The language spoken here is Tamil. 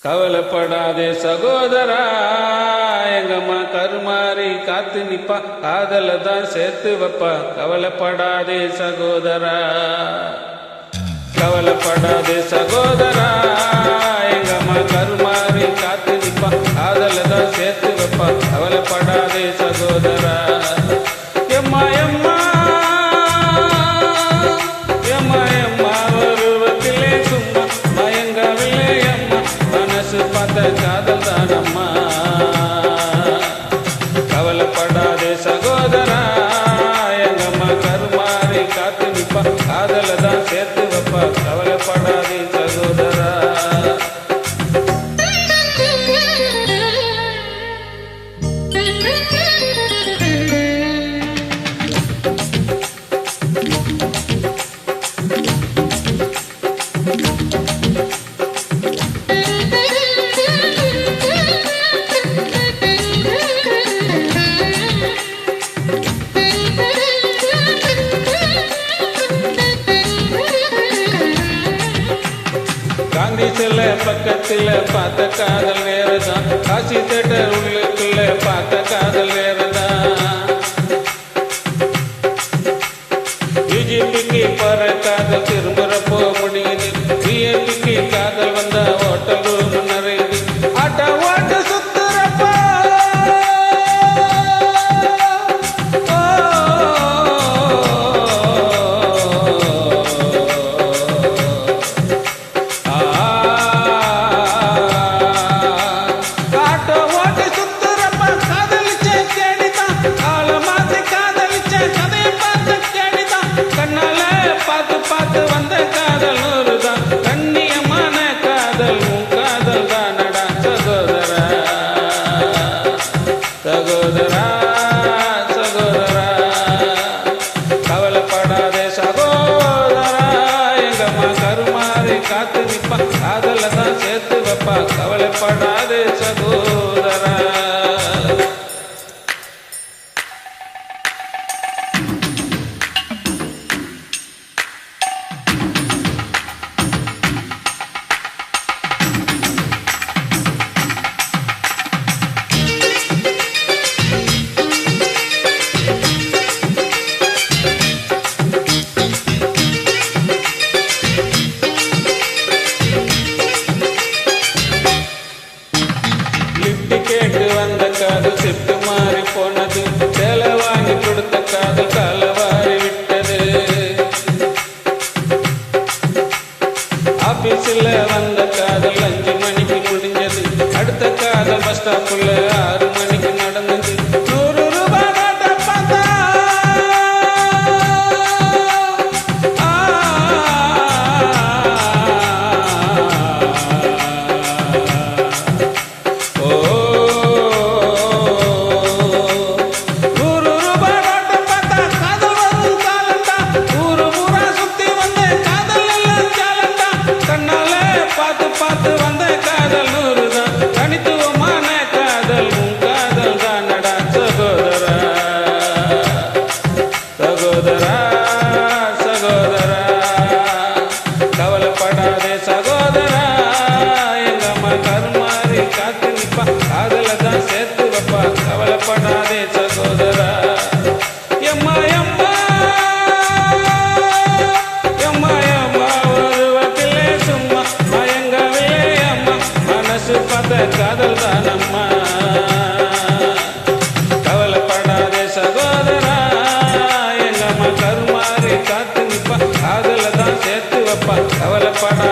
கவலைப்படாதே சகோதரா, எங்கம்மா கருமாறி காத்து நிப்பா, காதல தான் சேர்த்து வைப்பா. கவலைப்படாதே சகோதரா, கவலைப்படாதே சகோதரா, எங்கம்மா கருமாறி காத்து நிப்பா, காதல தான் சேர்த்து வைப்பா. கவலைப்படாதே சகோதரா. எம்மா எம்மா எம்மா எம்மா உருவத்திலே சும்மா மயங்கவில்லை அம்மா, மனசு பார்த்த காதல் தான் அம்மா. கவலைப்படாதே சகோதரா, எங்கம்மா கருமாறி காத்து நிப்பா, காதல தான் சேர்த்து வைப்பா. கவலைப்படாதே சகோதரா. காந்தி சில பக்கத்தில் பார்த்த காதல் வேறதான், காசி தேட்டர் உள்ளுக்குள்ள பார்த்த காதல் வேறதான், பிஜேபிக்கு போற காதல் திரும்புறப்போ முடியுது, பிஏபிக்கு காதல் வந்தா ஹோட்டல் ரூம் நிறையுது, ஆட்டா ஓட்டு சுத்துறப்போ பார்த்து வந்த காதல் நூறுதான், கண்ணியமான காதல் உன் காதல் தானடா சகோதரா. சகோதரா சகோதரா, கவலைப்படாதே சகோதரா, எங்கம்மா கருமாறி காத்து நிப்பா, காதல தான் சேர்த்து வைப்பா. கவலைப்படாதே சகோதரா. கேட்டு வந்த காதல் செட்டு மாறி போனது, சேலை வாங்கி கொடுத்த காதல் காலவாரி விட்டது, ஆபீஸில் வந்த காதல் 5 மணிக்கு முடிஞ்சது, அடுத்த காதல் பஸ் ஸ்டாப்புள்ள 6 மணிக்கு நடந்தது. 100 ரூபாய் நோட்டை பார்த்தா பார்த்து வந்த காதல் நூறுதான், தனித்துவமான காதல் உன் காதல் தானடா சகோதரா. சகோதரா சகோதரா, கவலைப்படாதே சகோதரா, எங்கம்மா கருமாறி காத்து நிப்பா, காதல தான் சேர்த்து வைப்பா. கவலைப்படாதே சகோதரா. எம்மா எம்மா எம்மா எம்மா உருவத்திலே சும்மா மயங்கவில்லை அம்மா, மனசு பார்த்த காதல் தான் அம்மா. கவலைப்படாதே சகோதரா, எங்கம்மா கருமாறி காத்து நிப்பா, காதல தான் சேர்த்து வைப்பா. கவலைப்படா